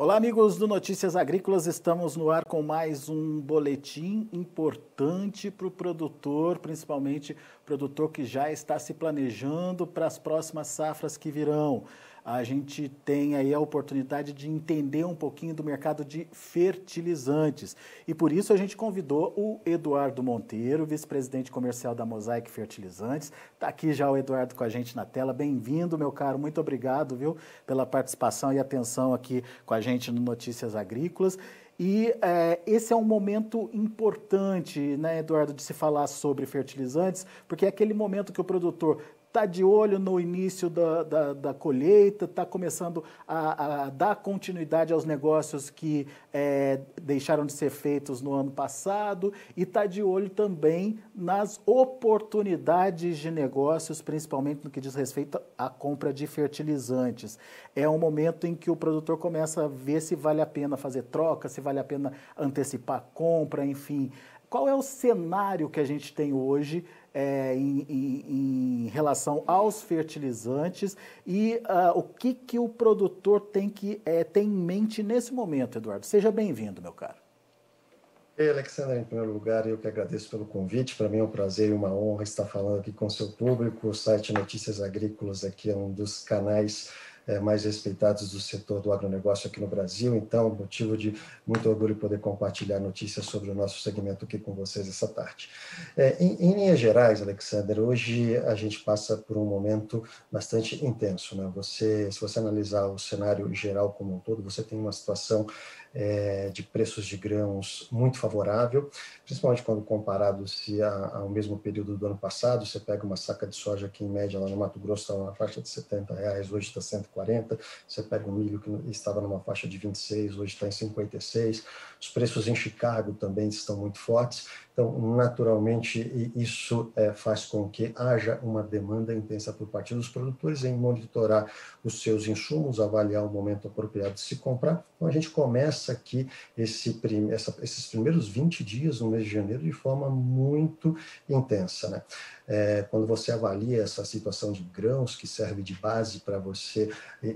Olá, amigos do Notícias Agrícolas. Estamos no ar com mais um boletim importante para o produtor, principalmente produtor que já está se planejando para as próximas safras que virão. A gente tem aí a oportunidade de entender um pouquinho do mercado de fertilizantes. E por isso a gente convidou o Eduardo Monteiro, vice-presidente comercial da Mosaic Fertilizantes. Está aqui já o Eduardo com a gente na tela. Bem-vindo, meu caro. Muito obrigado, viu, pela participação e atenção aqui com a gente no Notícias Agrícolas. E esse é um momento importante, né, Eduardo, de se falar sobre fertilizantes, porque é aquele momento que o produtor está de olho no início da colheita, está começando a dar continuidade aos negócios que deixaram de ser feitos no ano passado e está de olho também nas oportunidades de negócios, principalmente no que diz respeito à compra de fertilizantes. É um momento em que o produtor começa a ver se vale a pena fazer troca, se vale a pena antecipar a compra, enfim. Qual é o cenário que a gente tem hoje em relação aos fertilizantes e o que o produtor tem que ter em mente nesse momento, Eduardo? Seja bem-vindo, meu caro. Ei, Alexandre, em primeiro lugar, eu que agradeço pelo convite. Para mim é um prazer e uma honra estar falando aqui com o seu público. O site Notícias Agrícolas aqui é um dos canais mais respeitados do setor do agronegócio aqui no Brasil, então, motivo de muito orgulho poder compartilhar notícias sobre o nosso segmento aqui com vocês essa tarde. Em linhas gerais, Alexander, hoje a gente passa por um momento bastante intenso, né? Se você analisar o cenário geral como um todo, você tem uma situação de preços de grãos muito favorável, principalmente quando comparado ao mesmo período do ano passado. Você pega uma saca de soja aqui em média lá no Mato Grosso estava na faixa de R$70, hoje está 140. Você pega o milho que estava numa faixa de 26, hoje está em 56. Os preços em Chicago também estão muito fortes. Então, naturalmente, isso faz com que haja uma demanda intensa por parte dos produtores em monitorar os seus insumos, avaliar o momento apropriado de se comprar. Então, a gente começa aqui esses primeiros 20 dias no mês de janeiro de forma muito intensa, né? Quando você avalia essa situação de grãos, que serve de base para você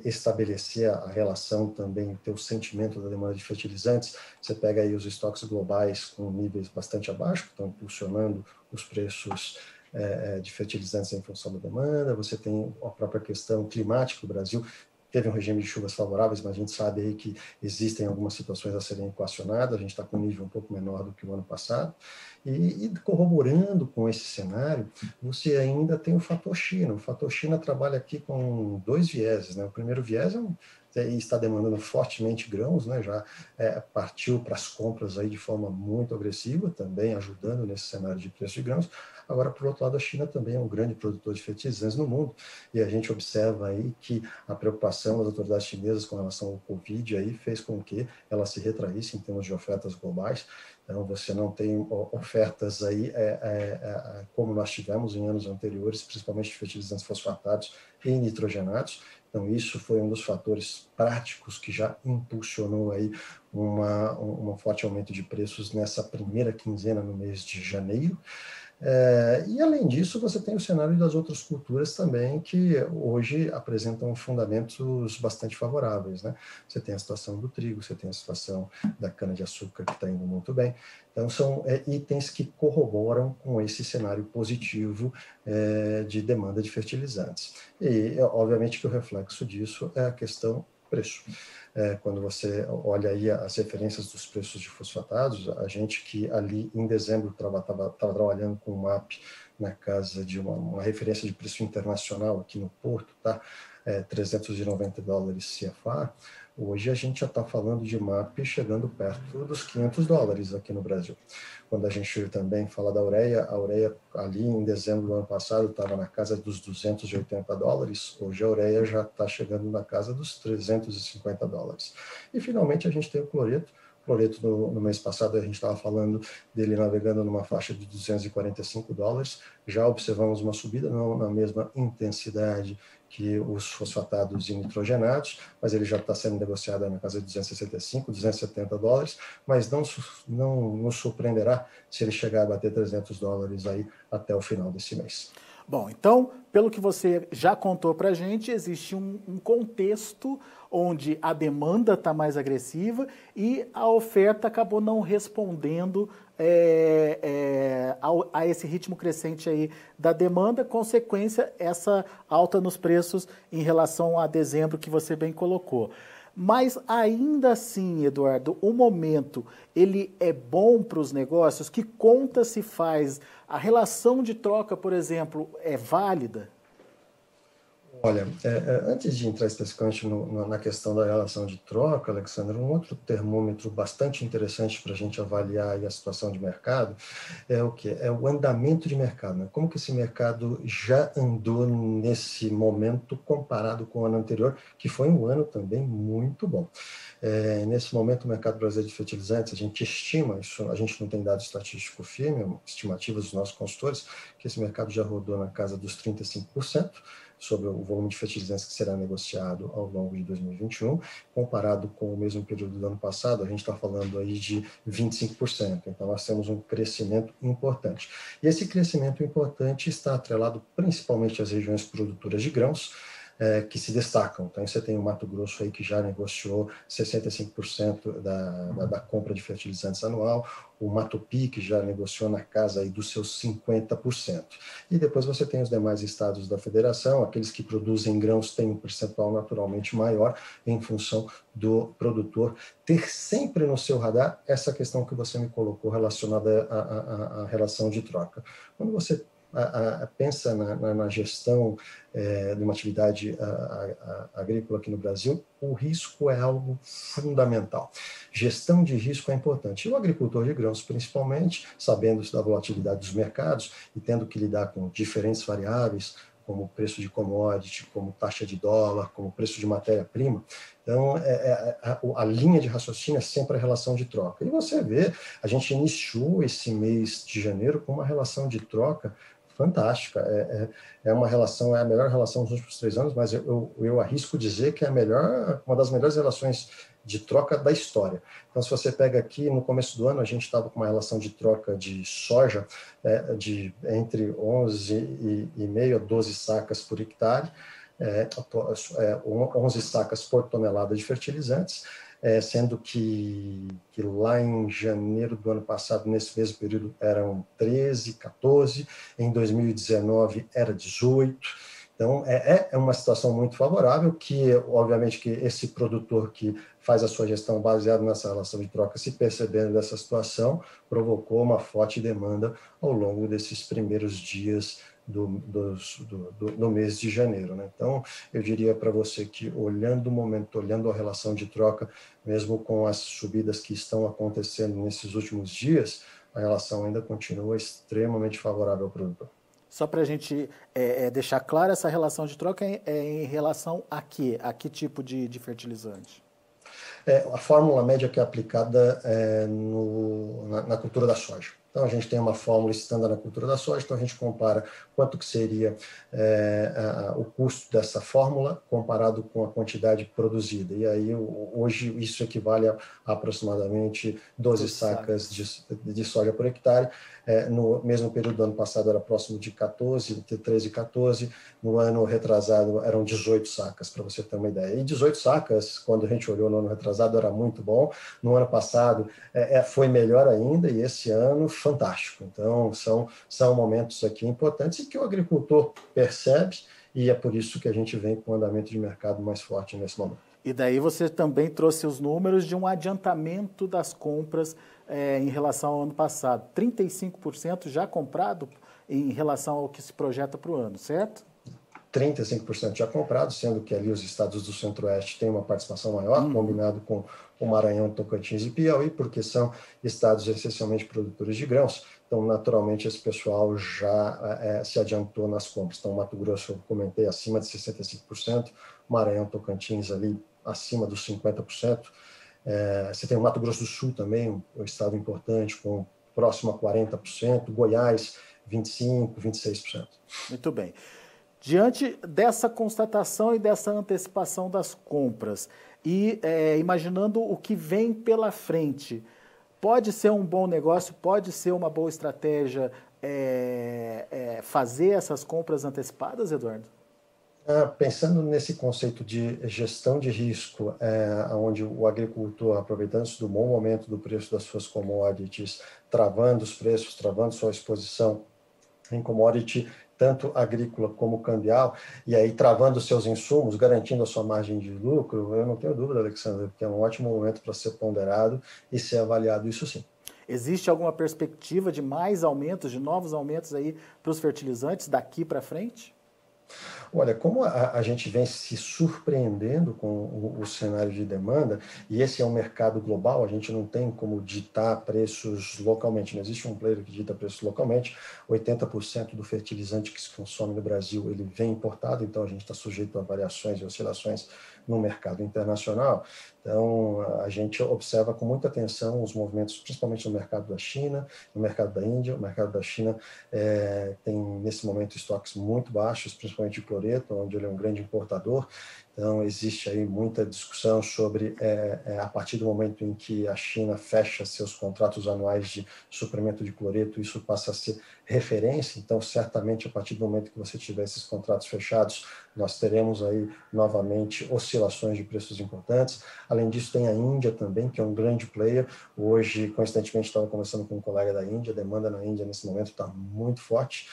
estabelecer a relação também, ter o sentimento da demanda de fertilizantes, você pega aí os estoques globais com níveis bastante abaixo, que estão impulsionando os preços de fertilizantes em função da demanda. Você tem a própria questão climática. O Brasil teve um regime de chuvas favoráveis, mas a gente sabe aí que existem algumas situações a serem equacionadas. A gente está com um nível um pouco menor do que o ano passado. E corroborando com esse cenário, você ainda tem o fator China. O fator China trabalha aqui com dois vieses, né? O primeiro viés está demandando fortemente grãos, né? Já partiu para as compras aí de forma muito agressiva, também ajudando nesse cenário de preço de grãos. Agora, por outro lado, a China também é um grande produtor de fertilizantes no mundo, e a gente observa aí que a preocupação das autoridades chinesas com relação ao Covid aí fez com que ela se retraísse em termos de ofertas globais. Então, você não tem ofertas aí como nós tivemos em anos anteriores, principalmente de fertilizantes fosfatados e nitrogenados. Então, isso foi um dos fatores práticos que já impulsionou aí um forte aumento de preços nessa primeira quinzena no mês de janeiro. E, além disso, você tem o cenário das outras culturas também, que hoje apresentam fundamentos bastante favoráveis, né? Você tem a situação do trigo, você tem a situação da cana-de-açúcar, que está indo muito bem. Então, são itens que corroboram com esse cenário positivo de demanda de fertilizantes. E, obviamente, que o reflexo disso é a questão preço. Quando você olha aí as referências dos preços de fosfatados, a gente que ali em dezembro estava trabalhando com um MAP na casa de uma referência de preço internacional aqui no Porto, tá? $390 CFA. Hoje a gente já está falando de MAP chegando perto dos $500 aqui no Brasil. Quando a gente também fala da ureia, a ureia ali em dezembro do ano passado estava na casa dos $280, hoje a ureia já está chegando na casa dos $350. E finalmente a gente tem o cloreto. O cloreto no mês passado a gente estava falando dele navegando numa faixa de $245, já observamos uma subida, não na mesma intensidade que os fosfatados e nitrogenados, mas ele já está sendo negociado na casa de $265, $270, mas não nos surpreenderá se ele chegar a bater $300 aí até o final desse mês. Bom, então, pelo que você já contou para a gente, existe um contexto onde a demanda está mais agressiva e a oferta acabou não respondendo a esse ritmo crescente aí da demanda, consequência, essa alta nos preços em relação a dezembro que você bem colocou. Mas ainda assim, Eduardo, o momento, ele é bom para os negócios? Que conta se faz? A relação de troca, por exemplo, é válida? Olha, antes de entrar especificamente na questão da relação de troca, Alexandre, um outro termômetro bastante interessante para a gente avaliar aí a situação de mercado é o quê? É o andamento de mercado, né? Como que esse mercado já andou nesse momento comparado com o ano anterior, que foi um ano também muito bom. Nesse momento, o mercado brasileiro de fertilizantes, a gente estima, isso, a gente não tem dado estatístico firme, estimativas dos nossos consultores, que esse mercado já rodou na casa dos 35%, sobre o volume de fertilizantes que será negociado ao longo de 2021, comparado com o mesmo período do ano passado, a gente está falando aí de 25%. Então, nós temos um crescimento importante. E esse crescimento importante está atrelado principalmente às regiões produtoras de grãos, que se destacam. Então, você tem o Mato Grosso aí que já negociou 65% da compra de fertilizantes anual, o Mato Piba que já negociou na casa aí dos seus 50%. E depois você tem os demais estados da federação, aqueles que produzem grãos têm um percentual naturalmente maior em função do produtor ter sempre no seu radar essa questão que você me colocou relacionada à relação de troca. Quando você pensa na gestão de uma atividade agrícola aqui no Brasil, o risco é algo fundamental. Gestão de risco é importante. E o agricultor de grãos, principalmente, sabendo da volatilidade dos mercados e tendo que lidar com diferentes variáveis, como preço de commodity, como taxa de dólar, como preço de matéria-prima. Então, a linha de raciocínio é sempre a relação de troca. E você vê, a gente iniciou esse mês de janeiro com uma relação de troca fantástica. É uma relação, é a melhor relação dos últimos 3 anos, mas eu arrisco dizer que é uma das melhores relações de troca da história. Então, se você pega aqui, no começo do ano, a gente estava com uma relação de troca de soja de entre 11,5 a 12 sacas por hectare, 11 sacas por tonelada de fertilizantes, sendo que lá em janeiro do ano passado, nesse mesmo período, eram 13, 14, em 2019 era 18. Então, é uma situação muito favorável que, obviamente, que esse produtor que faz a sua gestão baseada nessa relação de troca, se percebendo dessa situação, provocou uma forte demanda ao longo desses primeiros dias do mês de janeiro, né? Então, eu diria para você que, olhando o momento, olhando a relação de troca, mesmo com as subidas que estão acontecendo nesses últimos dias, a relação ainda continua extremamente favorável ao produtor. Só para a gente deixar clara, essa relação de troca é em relação a quê? A que tipo de fertilizante? A fórmula média que é aplicada na cultura da soja. Então, a gente tem uma fórmula estándar na cultura da soja, então a gente compara quanto que seria o custo dessa fórmula comparado com a quantidade produzida. E aí, hoje, isso equivale a aproximadamente 12 sacas de soja por hectare. No mesmo período do ano passado era próximo de 14, entre 13 e 14. No ano retrasado eram 18 sacas, para você ter uma ideia. E 18 sacas, quando a gente olhou no ano retrasado, era muito bom. No ano passado foi melhor ainda, e esse ano, fantástico. Então, são momentos aqui importantes e que o agricultor percebe, e é por isso que a gente vem com um andamento de mercado mais forte nesse momento. E daí você também trouxe os números de um adiantamento das compras em relação ao ano passado. 35% já comprado em relação ao que se projeta para o ano, certo? 35% já comprado, sendo que ali os estados do Centro-Oeste têm uma participação maior, combinado com o Maranhão, Tocantins e Piauí, porque são estados essencialmente produtores de grãos. Então, naturalmente, esse pessoal já se adiantou nas compras. Então, Mato Grosso, eu comentei, acima de 65%, Maranhão, Tocantins ali acima dos 50%. Você tem o Mato Grosso do Sul também, um estado importante, com próximo a 40%, Goiás, 25%, 26%. Muito bem. Diante dessa constatação e dessa antecipação das compras e imaginando o que vem pela frente, pode ser um bom negócio, pode ser uma boa estratégia fazer essas compras antecipadas, Eduardo? Pensando nesse conceito de gestão de risco, onde o agricultor, aproveitando-se do bom momento do preço das suas commodities, travando os preços, travando sua exposição em commodity, tanto agrícola como cambial, e aí travando seus insumos, garantindo a sua margem de lucro, eu não tenho dúvida, Alexandre, que é um ótimo momento para ser ponderado e ser avaliado, isso sim. Existe alguma perspectiva de mais aumentos, de novos aumentos aí para os fertilizantes daqui para frente? Olha, como a gente vem se surpreendendo com o cenário de demanda, e esse é um mercado global, a gente não tem como ditar preços localmente, não existe um player que dita preços localmente, 80% do fertilizante que se consome no Brasil, ele vem importado, então a gente está sujeito a variações e oscilações no mercado internacional. Então, a gente observa com muita atenção os movimentos, principalmente no mercado da China, no mercado da Índia. O mercado da China tem, nesse momento, estoques muito baixos, principalmente de cloreto, onde ele é um grande importador. Então, existe aí muita discussão sobre, a partir do momento em que a China fecha seus contratos anuais de suprimento de cloreto, isso passa a ser referência. Então, certamente, a partir do momento que você tiver esses contratos fechados, nós teremos aí, novamente, oscilações de preços importantes. Além disso, tem a Índia também, que é um grande player. Hoje, coincidentemente, estava conversando com um colega da Índia, a demanda na Índia, nesse momento, está muito forte.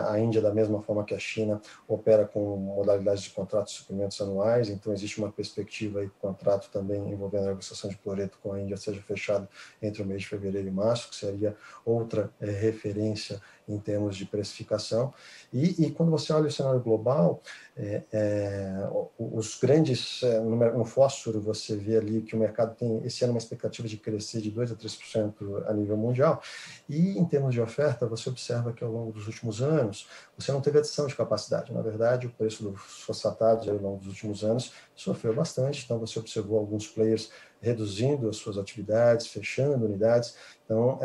A Índia, da mesma forma que a China, opera com modalidades de contratos de suprimentos anuais, então existe uma perspectiva aí que o contrato também envolvendo a negociação de cloreto com a Índia seja fechado entre o mês de fevereiro e março, que seria outra referência em termos de precificação. E quando você olha o cenário global, os grandes, no fósforo, você vê ali que o mercado tem esse ano uma expectativa de crescer de 2% a 3% a nível mundial, e em termos de oferta, você observa que ao longo dos últimos anos, você não teve adição de capacidade. Na verdade, o preço dos fosfatados ao longo dos últimos anos sofreu bastante, então você observou alguns players reduzindo as suas atividades, fechando unidades. Então,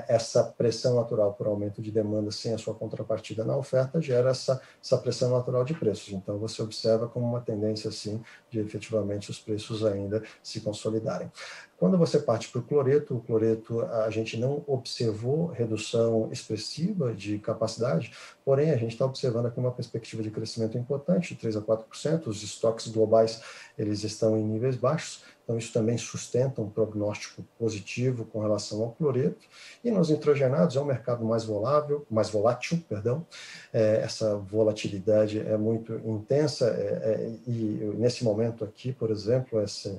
essa pressão natural por aumento de demanda sem a sua contrapartida na oferta gera essa pressão natural de preços. Então, você observa como uma tendência, assim, de efetivamente os preços ainda se consolidarem. Quando você parte para o cloreto a gente não observou redução expressiva de capacidade, porém a gente está observando aqui uma perspectiva de crescimento importante, de 3% a 4%, os estoques globais eles estão em níveis baixos, então isso também sustenta um prognóstico positivo com relação ao cloreto. E nos nitrogenados é um mercado mais volátil, essa volatilidade é muito intensa, e nesse momento aqui, por exemplo, essa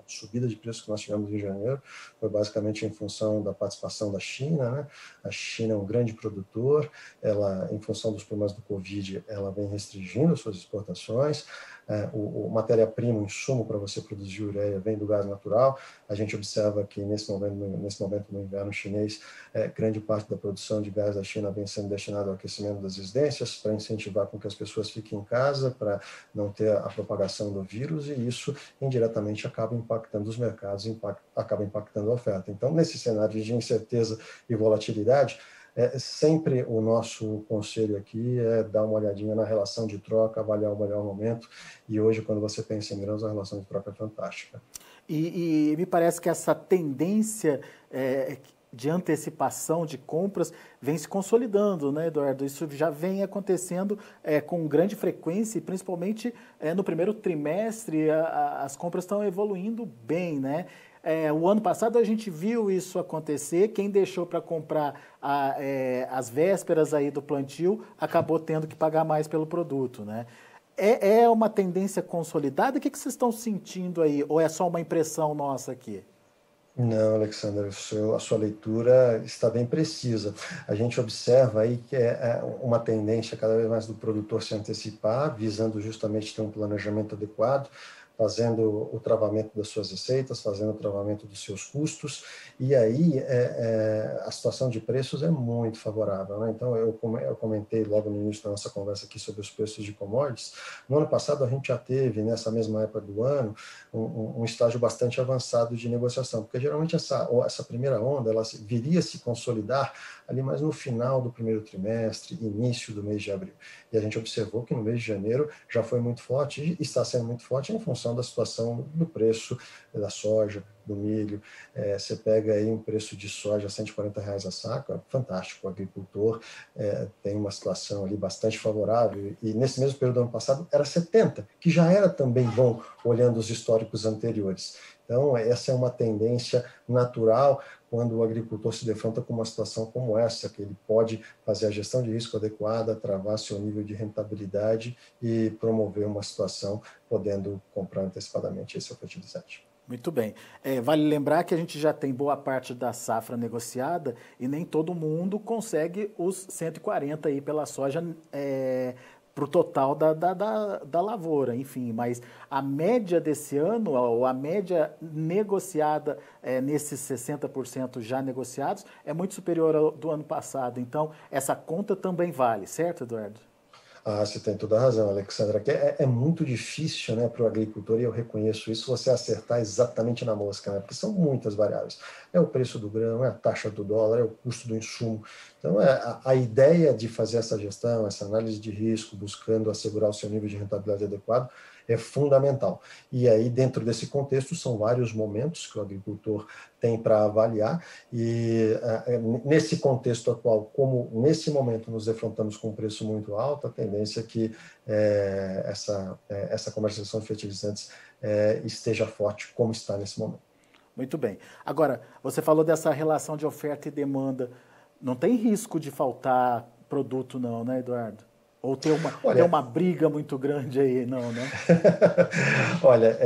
subida de preço que nós tivemos em janeiro foi basicamente em função da participação da China, né? A China é um grande produtor, ela, em função dos problemas do Covid, ela vem restringindo as suas exportações. O matéria-prima, o insumo para você produzir ureia vem do gás natural. A gente observa que nesse momento no inverno chinês, grande parte da produção de gás da China vem sendo destinada ao aquecimento das residências, para incentivar com que as pessoas fiquem em casa, para não ter a propagação do vírus, e isso indiretamente acaba impactando os mercados, acaba impactando a oferta. Então, nesse cenário de incerteza e volatilidade, sempre o nosso conselho aqui é dar uma olhadinha na relação de troca, avaliar o melhor momento, e hoje, quando você pensa em grãos, a relação de troca é fantástica. E me parece que essa tendência de antecipação de compras vem se consolidando, né, Eduardo? Isso já vem acontecendo com grande frequência, e principalmente no primeiro trimestre as compras estão evoluindo bem, né? O ano passado a gente viu isso acontecer, quem deixou para comprar às vésperas aí do plantio acabou tendo que pagar mais pelo produto, né? É uma tendência consolidada? O que vocês estão sentindo aí? Ou é só uma impressão nossa aqui? Não, Alexandre, a sua leitura está bem precisa. A gente observa aí que é uma tendência cada vez mais do produtor se antecipar, visando justamente ter um planejamento adequado, fazendo o travamento das suas receitas, fazendo o travamento dos seus custos, e aí a situação de preços é muito favorável, né? Então, eu comentei logo no início da nossa conversa aqui sobre os preços de commodities. No ano passado, a gente já teve, nessa mesma época do ano, um estágio bastante avançado de negociação, porque geralmente essa primeira onda ela viria se consolidar ali mais no final do primeiro trimestre, início do mês de abril. E a gente observou que no mês de janeiro já foi muito forte, e está sendo muito forte em função função da situação do preço da soja, do milho. Você pega aí um preço de soja R$ 140 a saca, fantástico, o agricultor tem uma situação ali bastante favorável, e nesse mesmo período do ano passado era 70, que já era também bom, olhando os históricos anteriores. Então, essa é uma tendência natural quando o agricultor se defronta com uma situação como essa, que ele pode fazer a gestão de risco adequada, travar seu nível de rentabilidade e promover uma situação podendo comprar antecipadamente esse fertilizante. Muito bem. Vale lembrar que a gente já tem boa parte da safra negociada e nem todo mundo consegue os 140 aí pela soja para o total da lavoura, enfim. Mas a média desse ano, ou a média negociada nesses 60% já negociados, é muito superior ao do ano passado. Então, essa conta também vale, certo, Eduardo? Você tem toda a razão, Alexandra, que é muito difícil, né, para o agricultor, e eu reconheço isso, você acertar exatamente na mosca, né, porque são muitas variáveis. É o preço do grão, é a taxa do dólar, é o custo do insumo. Então, a ideia de fazer essa gestão, essa análise de risco, buscando assegurar o seu nível de rentabilidade adequado, é fundamental. E aí, dentro desse contexto, são vários momentos que o agricultor tem para avaliar, e nesse contexto atual, como nesse momento nos defrontamos com um preço muito alto, a tendência é que essa comercialização de fertilizantes esteja forte como está nesse momento. Muito bem. Agora, você falou dessa relação de oferta e demanda. Não tem risco de faltar produto não, né, Eduardo? Ou ter Olha, uma briga muito grande aí, não, né? olha,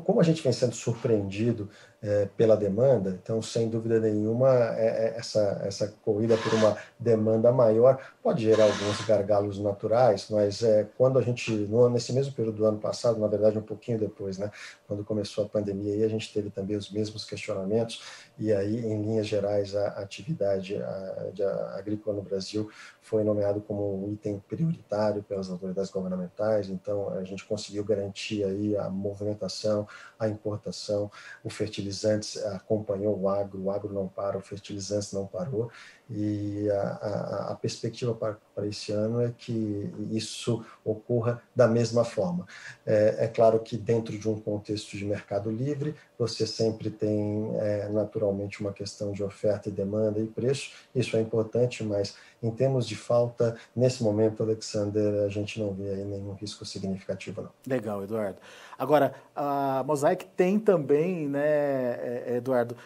como a gente vem sendo surpreendido pela demanda, então, sem dúvida nenhuma, essa corrida por uma demanda maior pode gerar alguns gargalos naturais, mas quando a gente, nesse mesmo período do ano passado, na verdade um pouquinho depois, né, quando começou a pandemia, aí a gente teve também os mesmos questionamentos, e aí, em linhas gerais, a atividade agrícola no Brasil foi nomeado como um item prioritário pelas autoridades governamentais, então a gente conseguiu garantir aí a movimentação, a importação, o fertilizantes acompanhou o agro não para, o fertilizantes não parou, e a perspectiva para esse ano é que isso ocorra da mesma forma. É claro que dentro de um contexto de mercado livre, você sempre tem naturalmente uma questão de oferta e demanda e preço, isso é importante, mas em termos de falta, nesse momento, Alexander, a gente não vê aí nenhum risco significativo, não. Legal, Eduardo. Agora, a Mosaic tem também, né, Eduardo,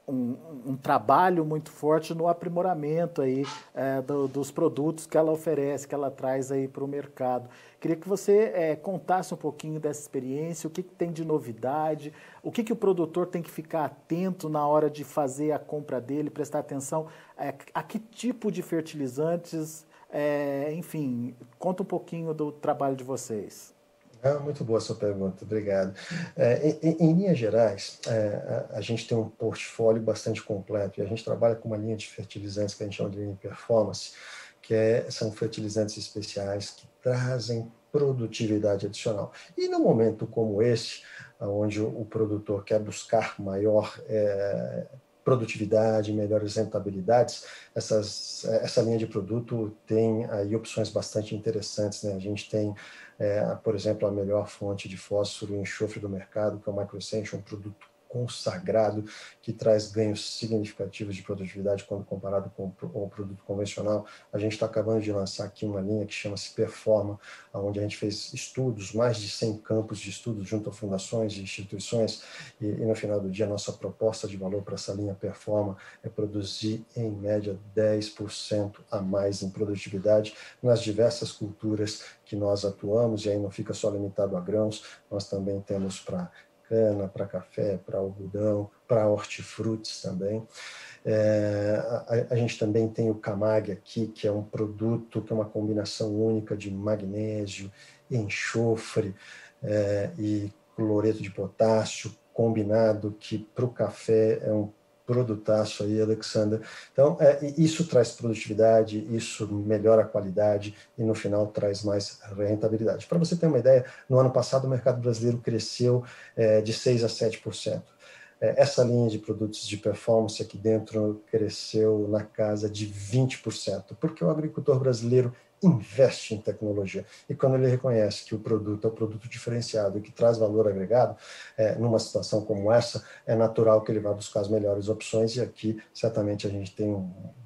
um trabalho muito forte no aprimoramento aí dos produtos que ela oferece, que ela traz aí para o mercado. Queria que você contasse um pouquinho dessa experiência, o que tem de novidade, o que o produtor tem que ficar atento na hora de fazer a compra dele, prestar atenção a que tipo de fertilizantes, enfim, conta um pouquinho do trabalho de vocês. Muito boa a sua pergunta, obrigado. Em linhas gerais, a gente tem um portfólio bastante completo, e a gente trabalha com uma linha de fertilizantes que a gente chama de linha performance, que são fertilizantes especiais que trazem produtividade adicional. E num momento como esse, onde o produtor quer buscar maior produtividade, melhores rentabilidades, essa linha de produto tem aí opções bastante interessantes, né? A gente tem, por exemplo, a melhor fonte de fósforo e enxofre do mercado, que é o MicroEssential, um produto consagrado, que traz ganhos significativos de produtividade quando comparado com o produto convencional. A gente está acabando de lançar aqui uma linha que chama-se Performa, onde a gente fez estudos, mais de 100 campos de estudos junto a fundações e instituições, e no final do dia a nossa proposta de valor para essa linha Performa é produzir em média 10% a mais em produtividade nas diversas culturas que nós atuamos, e aí não fica só limitado a grãos, nós também temos para cana, para café, para algodão, para hortifrutis também. A gente também tem o Camag aqui, que é um produto que é uma combinação única de magnésio, enxofre e cloreto de potássio combinado, que para o café é um produtaço aí, Alexander. Então, isso traz produtividade, isso melhora a qualidade e, no final, traz mais rentabilidade. Para você ter uma ideia, no ano passado, o mercado brasileiro cresceu de 6% a 7%. Essa linha de produtos de performance aqui dentro cresceu na casa de 20%, porque o agricultor brasileiro investe em tecnologia. E quando ele reconhece que o produto é um produto diferenciado e que traz valor agregado, numa situação como essa, é natural que ele vá buscar as melhores opções, e aqui, certamente, a gente tem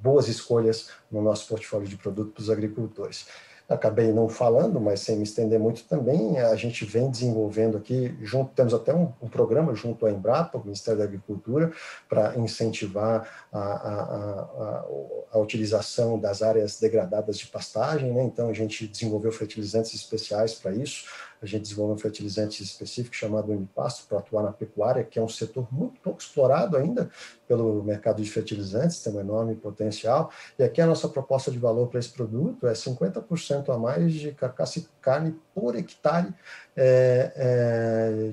boas escolhas no nosso portfólio de produtos para os agricultores. Acabei não falando, mas sem me estender muito também, a gente vem desenvolvendo aqui, temos até um programa junto à Embrapa, o Ministério da Agricultura, para incentivar a utilização das áreas degradadas de pastagem, né? Então, a gente desenvolveu fertilizantes especiais para isso. A gente desenvolveu um fertilizante específico chamado Unipasto para atuar na pecuária, que é um setor muito pouco explorado ainda pelo mercado de fertilizantes, tem um enorme potencial. E aqui a nossa proposta de valor para esse produto é 50% a mais de carcaça e carne por hectare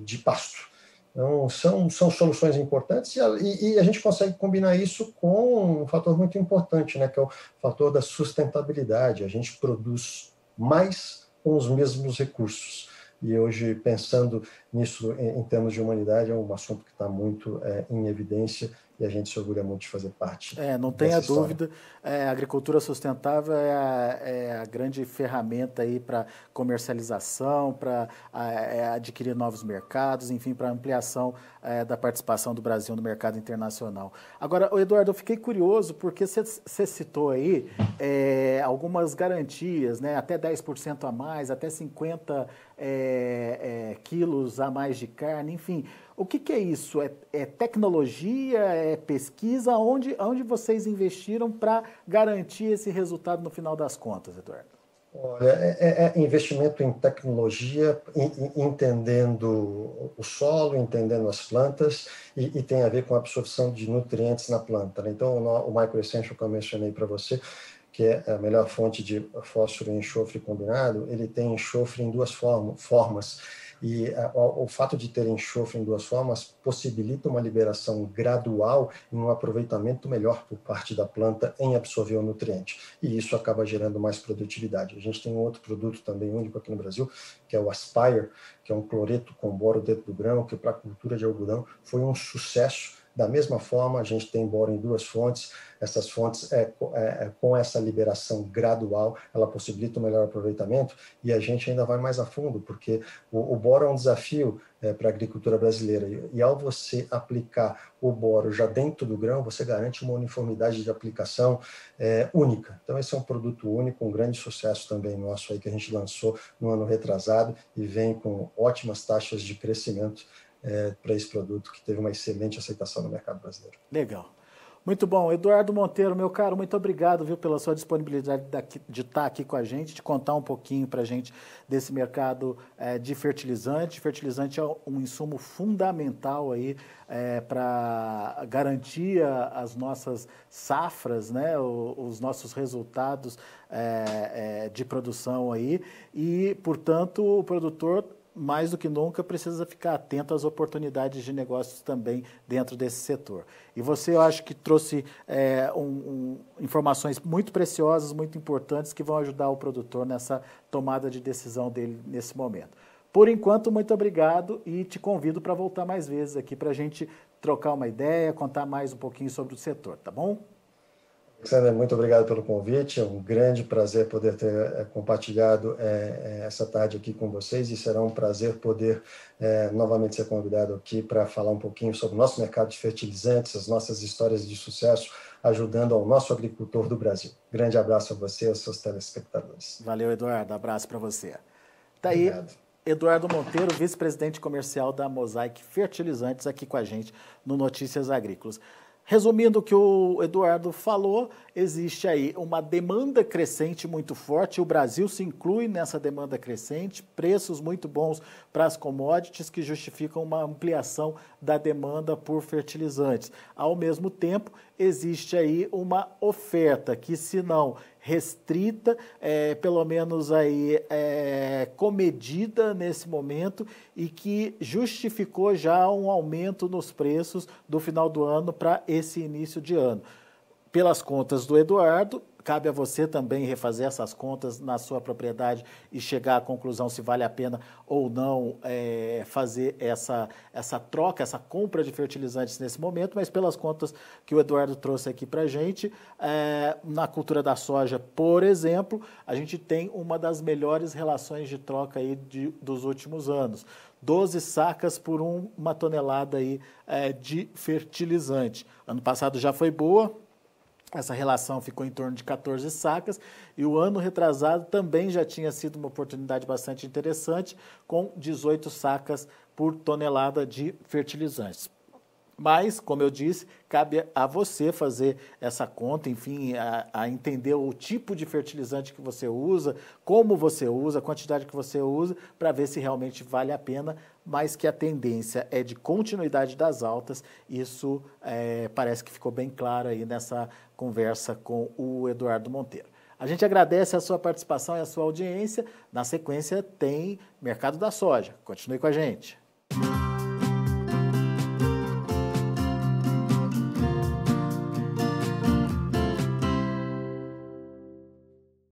de pasto. Então, são soluções importantes, e a gente consegue combinar isso com um fator muito importante, né, que é o fator da sustentabilidade. A gente produz mais com os mesmos recursos. E hoje, pensando nisso em termos de humanidade, é um assunto que está muito em evidência, e a gente se orgulha muito de fazer parte não tenha dessa história. dúvida, a agricultura sustentável é a grande ferramenta aí para comercialização, para adquirir novos mercados, enfim, para ampliação da participação do Brasil no mercado internacional. Agora, Eduardo, eu fiquei curioso porque você citou aí algumas garantias, né, até 10% a mais, até 50 quilos a mais de carne, enfim. O que é isso? É tecnologia? É pesquisa? Onde vocês investiram para garantir esse resultado no final das contas, Eduardo? Olha, é investimento em tecnologia, entendendo o solo, entendendo as plantas, e tem a ver com a absorção de nutrientes na planta, né? Então, o MicroEssential que eu mencionei para você, que é a melhor fonte de fósforo e enxofre combinado, ele tem enxofre em duas formas. E o fato de ter enxofre em duas formas possibilita uma liberação gradual e um aproveitamento melhor por parte da planta em absorver o nutriente. E isso acaba gerando mais produtividade. A gente tem um outro produto também único aqui no Brasil, que é o Aspire, que é um cloreto com boro dentro do grão, que para a cultura de algodão foi um sucesso. Da mesma forma, a gente tem boro em duas fontes. Essas fontes, com essa liberação gradual, ela possibilita um melhor aproveitamento, e a gente ainda vai mais a fundo, porque o boro é um desafio para a agricultura brasileira, e ao você aplicar o boro já dentro do grão, você garante uma uniformidade de aplicação única. Então, esse é um produto único, um grande sucesso também nosso aí, que a gente lançou no ano retrasado, e vem com ótimas taxas de crescimento para esse produto, que teve uma excelente aceitação no mercado brasileiro. Legal. Muito bom. Eduardo Monteiro, meu caro, muito obrigado, viu, pela sua disponibilidade de estar aqui com a gente, de contar um pouquinho para a gente desse mercado de fertilizante. Fertilizante é um insumo fundamental aí para garantir as nossas safras, né, os nossos resultados de produção aí, e, portanto, o produtor, mais do que nunca, precisa ficar atento às oportunidades de negócios também dentro desse setor. E você, eu acho que trouxe informações muito preciosas, muito importantes, que vão ajudar o produtor nessa tomada de decisão dele nesse momento. Por enquanto, muito obrigado, e te convido para voltar mais vezes aqui para a gente trocar uma ideia, contar mais um pouquinho sobre o setor, tá bom? Alexandre, muito obrigado pelo convite, é um grande prazer poder ter compartilhado essa tarde aqui com vocês, e será um prazer poder novamente ser convidado aqui para falar um pouquinho sobre o nosso mercado de fertilizantes, as nossas histórias de sucesso, ajudando ao nosso agricultor do Brasil. Grande abraço a você e aos seus telespectadores. Valeu, Eduardo, abraço para você. Tá aí, obrigado. Eduardo Monteiro, vice-presidente comercial da Mosaic Fertilizantes, aqui com a gente no Notícias Agrícolas. Resumindo o que o Eduardo falou, existe aí uma demanda crescente muito forte, o Brasil se inclui nessa demanda crescente, preços muito bons para as commodities que justificam uma ampliação da demanda por fertilizantes. Ao mesmo tempo, existe aí uma oferta que, se não restrita, pelo menos aí comedida nesse momento, e que justificou já um aumento nos preços do final do ano para esse início de ano. Pelas contas do Eduardo, cabe a você também refazer essas contas na sua propriedade e chegar à conclusão se vale a pena ou não fazer essa troca, essa compra de fertilizantes nesse momento, mas pelas contas que o Eduardo trouxe aqui para a gente, na cultura da soja, por exemplo, a gente tem uma das melhores relações de troca aí dos últimos anos. 12 sacas por uma tonelada aí, de fertilizante. Ano passado já foi boa, essa relação ficou em torno de 14 sacas, e o ano retrasado também já tinha sido uma oportunidade bastante interessante, com 18 sacas por tonelada de fertilizantes. Mas, como eu disse, cabe a você fazer essa conta, enfim, a entender o tipo de fertilizante que você usa, como você usa, a quantidade que você usa, para ver se realmente vale a pena, mas que a tendência é de continuidade das altas. Isso parece que ficou bem claro aí nessa conversa com o Eduardo Monteiro. A gente agradece a sua participação e a sua audiência. Na sequência tem Mercado da Soja. Continue com a gente.